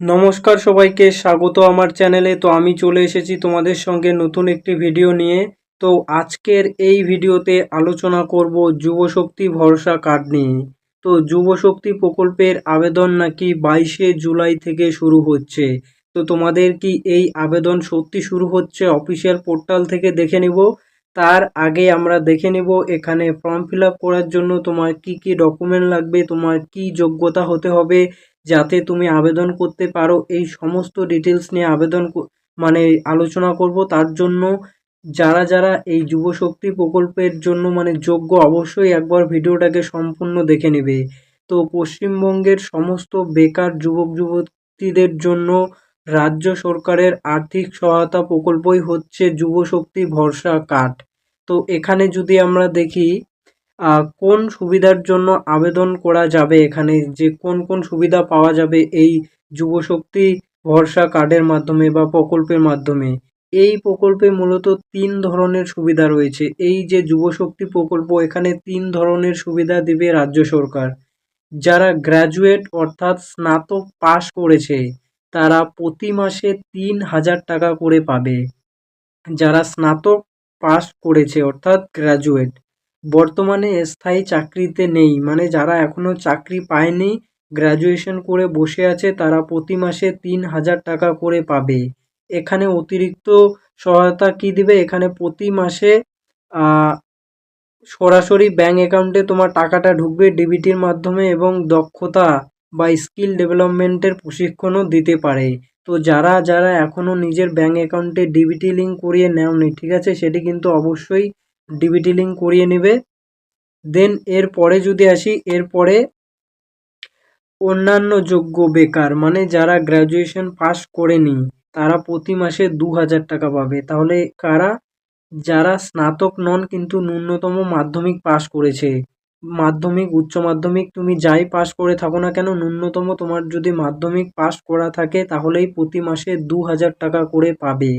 নমস্কার সবাইকে স্বাগত আমার চ্যানেলে। তো আমি চলে এসেছি তোমাদের সঙ্গে নতুন একটি ভিডিও নিয়ে। তো আজকের এই ভিডিওতে আলোচনা করব যুবশক্তি ভরসা কার্ড নিয়ে। তো যুবশক্তি প্রকল্পের আবেদন নাকি 22শে জুলাই থেকে শুরু হচ্ছে। তো তোমাদের কি এই আবেদন সত্যি শুরু হচ্ছে? অফিসিয়াল পোর্টাল থেকে দেখে নিব। তার আগে আমরা দেখে নিব এখানে ফর্ম ফিল আপ করার জন্য তোমার কি কি ডকুমেন্ট লাগবে, তোমার কি যোগ্যতা হতে হবে যাতে তুমি আবেদন করতে পারো। এই সমস্ত ডিটেলস নিয়ে মানে আলোচনা করব। তার জন্য যারা যারা এই যুবশক্তি প্রকল্পের জন্য মানে যোগ্য, অবশ্যই একবার ভিডিওটাকে সম্পূর্ণ দেখে নেবে। তো পশ্চিমবঙ্গের সমস্ত বেকার যুবক যুবতীদের জন্য রাজ্য সরকারের আর্থিক সহায়তা প্রকল্পই হচ্ছে যুবশক্তি ভরসা কার্ড। তো এখানে যদি আমরা দেখি কোন সুবিধার জন্য আবেদন করা যাবে, এখানে যে কোন কোন সুবিধা পাওয়া যাবে এই যুবশক্তি ভরসা কার্ডের মাধ্যমে বা প্রকল্পের মাধ্যমে। এই প্রকল্পে মূলত 3 ধরনের সুবিধা রয়েছে। এই যে যুবশক্তি প্রকল্প, এখানে 3 ধরনের সুবিধা দিবে রাজ্য সরকার। যারা গ্র্যাজুয়েট অর্থাৎ স্নাতক পাশ করেছে তারা প্রতি মাসে 3,000 টাকা করে পাবে। যারা স্নাতক পাস করেছে অর্থাৎ গ্র্যাজুয়েট, বর্তমানে স্থায়ী চাকরিতে নেই, মানে যারা এখনো চাকরি পায়নি, গ্র্যাজুয়েশন করে বসে আছে, তারা প্রতি মাসে 3,000 টাকা করে পাবে। এখানে অতিরিক্ত সহায়তা কি দিবে? এখানে প্রতি মাসে আহ, সরাসরি ব্যাংক অ্যাকাউন্টে তোমার টাকাটা ঢুকবে ডিবিটির মাধ্যমে, এবং দক্ষতা বা স্কিল ডেভেলপমেন্টের প্রশিক্ষণও দিতে পারে। তো যারা যারা এখনও নিজের ব্যাংক অ্যাকাউন্টে ডিবিটি লিঙ্ক করিয়ে নেওনি, ঠিক আছে, সেটি কিন্তু অবশ্যই ডিবিটি লিঙ্ক করিয়ে নেবে। দেন এরপরে যদি আসি, এরপরে অন্যান্য যোগ্য বেকার, মানে যারা গ্র্যাজুয়েশন পাস করেনি, তারা প্রতি মাসে 2,000 টাকা পাবে। তাহলে কারা? যারা স্নাতক নন কিন্তু ন্যূনতম মাধ্যমিক পাস করেছে। মাধ্যমিক, উচ্চ মাধ্যমিক তুমি যাই পাস করে থাকো না কেন, ন্যূনতম তোমার যদি মাধ্যমিক পাস করা থাকে তাহলেই প্রতি মাসে 2,000 টাকা করে পাবে।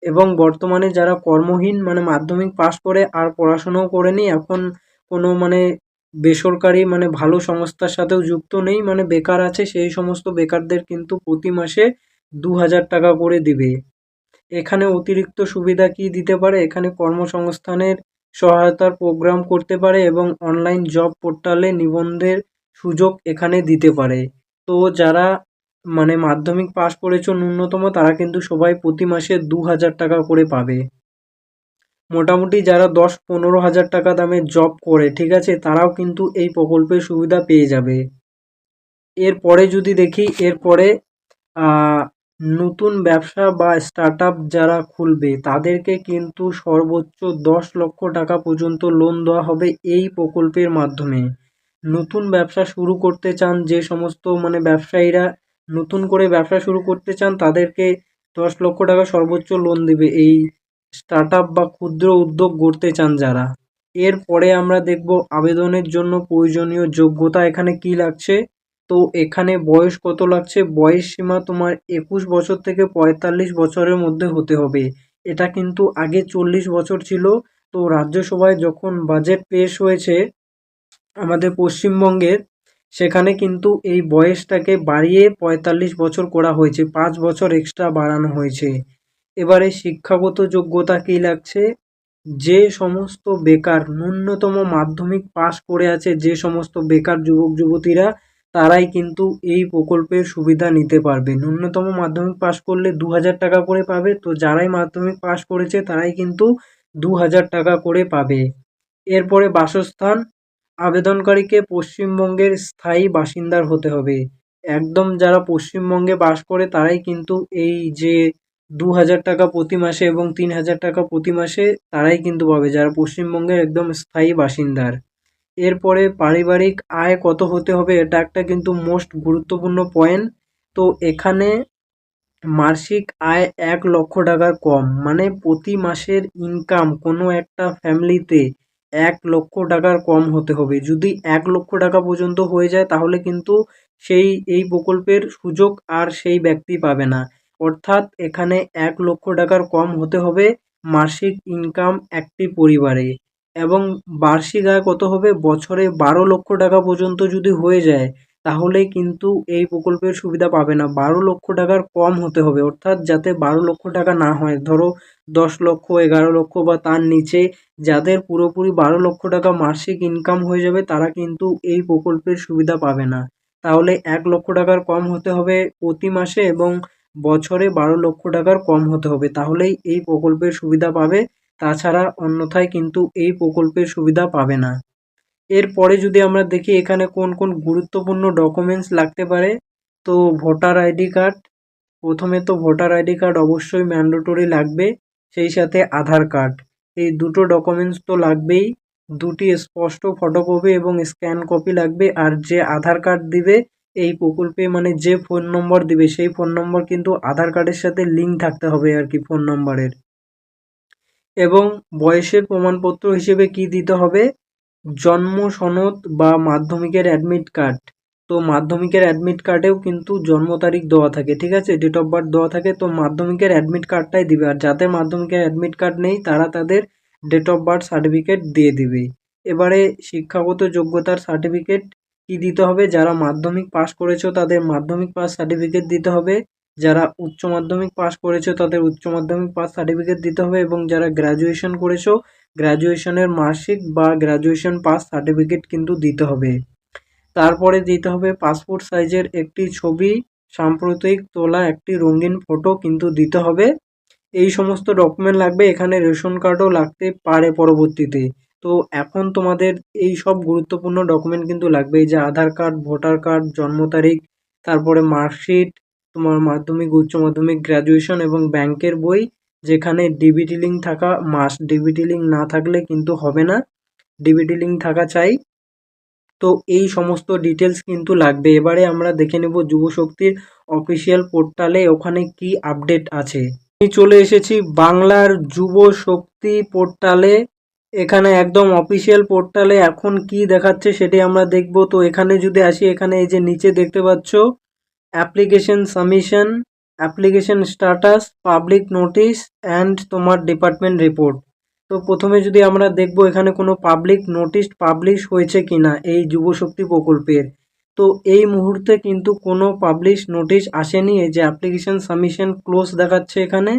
এবং বর্তমানে যারা কর্মহীন, মানে মাধ্যমিক পাস করে আর পড়াশোনাও করেনি, এখন কোনো মানে বেসরকারি মানে ভালো সংস্থার সাথেও যুক্ত নেই, মানে বেকার আছে, সেই সমস্ত বেকারদের কিন্তু প্রতি মাসে 2,000 টাকা করে দিবে। এখানে অতিরিক্ত সুবিধা কি দিতে পারে? এখানে কর্মসংস্থানের সহায়তার প্রোগ্রাম করতে পারে এবং অনলাইন জব পোর্টালে নিবন্ধের সুযোগ এখানে দিতে পারে। তো যারা মানে মাধ্যমিক পাস করেছো ন্যূনতম, তারা কিন্তু সবাই প্রতি মাসে 2,000 টাকা করে পাবে। মোটামুটি যারা 10-15 হাজার টাকা দামের জব করে, ঠিক আছে, তারাও কিন্তু এই প্রকল্পের সুবিধা পেয়ে যাবে। এরপরে যদি দেখি, এরপরে আহ, নতুন ব্যবসা বা স্টার্টআপ যারা খুলবে তাদেরকে কিন্তু সর্বোচ্চ 10 লক্ষ টাকা পর্যন্ত লোন দেওয়া হবে এই প্রকল্পের মাধ্যমে। নতুন ব্যবসা শুরু করতে চান যে সমস্ত মানে ব্যবসায়ীরা নতুন করে ব্যবসা শুরু করতে চান, তাদেরকে 10 লক্ষ টাকা সর্বোচ্চ লোন দিবে এই স্টার্টআপ বা ক্ষুদ্র উদ্যোগ গড়তে চান যারা। এরপরে আমরা দেখব আবেদনের জন্য প্রয়োজনীয় যোগ্যতা এখানে কি লাগছে। তো এখানে বয়স কত লাগছে? বয়স সীমা তোমার 21 বছর থেকে 45 বছরের মধ্যে হতে হবে। এটা কিন্তু আগে 40 বছর ছিল। তো রাজ্যসভায় যখন বাজেট পেশ হয়েছে আমাদের পশ্চিমবঙ্গের, সেখানে কিন্তু এই বয়সটাকে বাড়িয়ে 45 বছর করা হয়েছে, 5 বছর এক্সট্রা বাড়ানো হয়েছে। এবারে শিক্ষাগত যোগ্যতা কি লাগছে? যে সমস্ত বেকার ন্যূনতম মাধ্যমিক পাশ করে আছে, যে সমস্ত বেকার যুবক যুবতীরা, তারাই কিন্তু এই প্রকল্পের সুবিধা নিতে পারবে। ন্যূনতম মাধ্যমিক পাশ করলে 2,000 টাকা করে পাবে। তো যারাই মাধ্যমিক পাশ করেছে তারাই কিন্তু 2,000 টাকা করে পাবে। এরপরে বাসস্থান, আবেদনকারীকে পশ্চিমবঙ্গের স্থায়ী বাসিন্দার হতে হবে। একদম যারা পশ্চিমবঙ্গে বাস করে তারাই কিন্তু এই যে 2,000 টাকা প্রতি মাসে এবং 3,000 টাকা প্রতি মাসে তারাই কিন্তু পাবে, যারা পশ্চিমবঙ্গের একদম স্থায়ী বাসিন্দার। এরপরে পারিবারিক আয় কত হতে হবে, এটা একটা কিন্তু মোস্ট গুরুত্বপূর্ণ পয়েন্ট। তো এখানে মাসিক আয় 1 লক্ষ টাকার কম, মানে প্রতি মাসের ইনকাম কোনো একটা ফ্যামিলিতে 1 লক্ষ টাকার কম হতে হবে। যদি 1 লক্ষ টাকা পর্যন্ত হয়ে যায় তাহলে কিন্তু এই প্রকল্পের সুযোগ আর সেই ব্যক্তি পাবে না। অর্থাৎ এখানে 1 লক্ষ টাকার কম হতে হবে মাসিক ইনকাম একটি পরিবারে। এবং বার্ষিক আয় কত হবে? বছরে 12 লক্ষ টাকা পর্যন্ত যদি হয়ে যায় তাহলে কিন্তু এই প্রকল্পের সুবিধা পাবে না। 12 লক্ষ টাকার কম হতে হবে, অর্থাৎ যাতে 12 লক্ষ টাকা না হয়, ধরো 10 লক্ষ, 11 লক্ষ বা তার নিচে যাদের পুরোপুরি 12 লক্ষ টাকা মাসিক ইনকাম হয়ে যাবে তারা কিন্তু এই প্রকল্পের সুবিধা পাবে না। তাহলে 1 লক্ষ টাকার কম হতে হবে প্রতি মাসে এবং বছরে 12 লক্ষ টাকার কম হতে হবে, তাহলেই এই প্রকল্পের সুবিধা পাবে। তাছাড়া অন্যথায় কিন্তু এই প্রকল্পের সুবিধা পাবে না। এরপরে যদি আমরা দেখি এখানে কোন কোন গুরুত্বপূর্ণ ডকুমেন্টস লাগতে পারে, তো ভোটার আইডি কার্ড, প্রথমে তো ভোটার আইডি কার্ড অবশ্যই ম্যান্ডেটরি লাগবে, সেই সাথে আধার কার্ড, এই দুটো ডকুমেন্টস তো লাগবেই। দুটি স্পষ্ট ফটোকপি এবং স্ক্যান কপি লাগবে। আর যে আধার কার্ড দিবে এই প্রকল্পে, মানে যে ফোন নম্বর দিবে সেই ফোন নম্বর কিন্তু আধার কার্ডের সাথে লিঙ্ক থাকতে হবে আর কি, ফোন নম্বরের। এবং বয়সের প্রমাণপত্র হিসেবে কি দিতে হবে, জন্ম সনদ বা মাধ্যমিকের অ্যাডমিট কার্ড। তো মাধ্যমিকের অ্যাডমিট কার্ডেও কিন্তু জন্ম তারিখ দেওয়া থাকে, ঠিক আছে, ডেট অফ বার্থ দেওয়া থাকে। তো মাধ্যমিকের অ্যাডমিট কার্ডটাই দিবে, আর যাদের মাধ্যমিকের অ্যাডমিট কার্ড নেই তারা তাদের ডেট অফ বার্থ সার্টিফিকেট দিয়ে দিবে। এবারে শিক্ষাগত যোগ্যতার সার্টিফিকেট কি দিতে হবে, যারা মাধ্যমিক পাস করেছো তাদের মাধ্যমিক পাস সার্টিফিকেট দিতে হবে, যারা উচ্চ মাধ্যমিক পাস করেছো তাদের উচ্চ মাধ্যমিক পাস সার্টিফিকেট দিতে হবে, এবং যারা গ্র্যাজুয়েশন করেছো গ্র্যাজুয়েশনের মার্কশিট বা গ্র্যাজুয়েশন পাস সার্টিফিকেট কিন্তু দিতে হবে। তারপরে দিতে হবে পাসপোর্ট সাইজের একটি ছবি, সাম্প্রতিক তোলা একটি রঙিন ফটো কিন্তু দিতে হবে। এই সমস্ত ডকুমেন্ট লাগবে। এখানে রেশন কার্ডও লাগতে পারে পরবর্তীতে। তো এখন তোমাদের এই সব গুরুত্বপূর্ণ ডকুমেন্ট কিন্তু লাগবে, এই যে আধার কার্ড, ভোটার কার্ড, জন্ম তারিখ, তারপরে মার্কশিট, তোমার মাধ্যমিক, উচ্চ মাধ্যমিক, গ্র্যাজুয়েশন এবং ব্যাংকের বই, যেখানে ডিবিটি লিঙ্ক থাকা মাস্ট, ডিবিটি লিঙ্ক না থাকলে কিন্তু হবে না, ডিবিটি লিঙ্ক থাকা চাই। তো এই সমস্ত ডিটেলস কিন্তু লাগবে। এবারে আমরা দেখে নেব যুবশক্তির অফিসিয়াল পোর্টালে ওখানে কি আপডেট আছে। আমি চলে এসেছি বাংলার যুব শক্তি পোর্টালে। এখানে একদম অফিসিয়াল পোর্টালে এখন কি দেখাচ্ছে সেটি আমরা দেখব। তো এখানে যদি আসি, এখানে এই যে নিচে দেখতে পাচ্ছ application submission, application status, public notice and তোমার ডিপার্টমেন্ট রিপোর্ট। তো প্রথমে যদি আমরা দেখব এখানে কোনো পাবলিক নোটিশ পাবলিশ হয়েছে কিনা এই যুবশক্তি প্রকল্পের। তো এই মুহূর্তে কিন্তু কোনো পাবলিশ নোটিশ আসেনি। এই যে অ্যাপ্লিকেশন সাবমিশন ক্লোজ দেখাচ্ছে এখানে,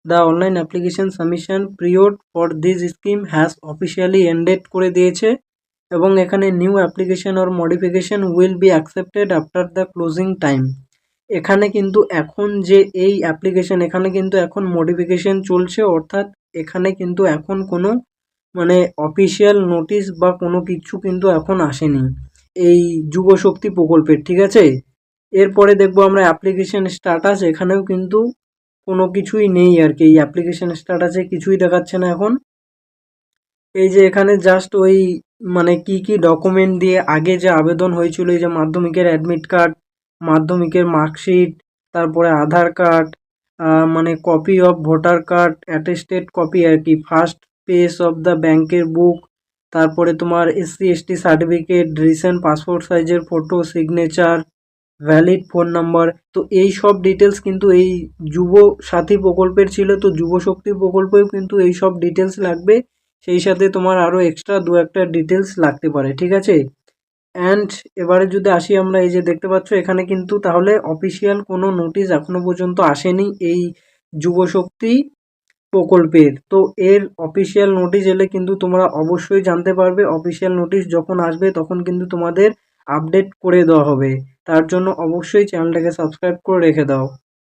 the online application submission period for this scheme has officially ended করে দিয়েছে, এবং এখানে new application or modification will be accepted after the closing time. এখানে কিন্তু এখন যে এই অ্যাপ্লিকেশন, এখানে কিন্তু এখন মডিফিকেশন চলছে, অর্থাৎ এখানে কিন্তু এখন কোনো মানে অফিসিয়াল নোটিশ বা কোনো কিছু কিন্তু এখন আসেনি এই যুবশক্তি প্রকল্পের, ঠিক আছে। এরপরে দেখবো আমরা অ্যাপ্লিকেশন স্ট্যাটাস, এখানেও কিন্তু কোনো কিছুই নেই আর কি, এই অ্যাপ্লিকেশন স্ট্যাটাসে কিছুই দেখাচ্ছে না এখন। এই যে এখানে জাস্ট ওই মানে কি কি ডকুমেন্ট দিয়ে আগে যে আবেদন হয়েছিল, এই যে মাধ্যমিকের অ্যাডমিট কার্ড, মাধ্যমিকের মার্কশিট, তারপরে আধার কার্ড, মানে copy of voter card, attested copy আর কি, ফার্স্ট পেজ অফ দ্য ব্যাংকের বুক, তারপরে তোমার SC ST certificate, recent passport সাইজের photo, signature, valid phone number. তো এই সব ডিটেলস কিন্তু এই যুব সাথী প্রকল্পের ছিল। তো যুব শক্তি প্রকল্পেও কিন্তু এই সব ডিটেলস লাগবে, সেই সাথে তোমার আরও এক্সট্রা দু একটা ডিটেলস লাগতে পারে, ঠিক আছে। অ্যান্ড এবারে যদি আসি আমরা, এই যে দেখতে পাচ্ছ এখানে কিন্তু তাহলে অফিসিয়াল কোনো নোটিশ এখনো পর্যন্ত আসেনি এই যুবশক্তি প্রকল্পের। তো এর অফিসিয়াল নোটিশ এলে কিন্তু তোমরা অবশ্যই জানতে পারবে। অফিসিয়াল নোটিশ যখন আসবে তখন কিন্তু তোমাদের আপডেট করে দেওয়া হবে। তার জন্য অবশ্যই চ্যানেলটাকে সাবস্ক্রাইব করে রেখে দাও।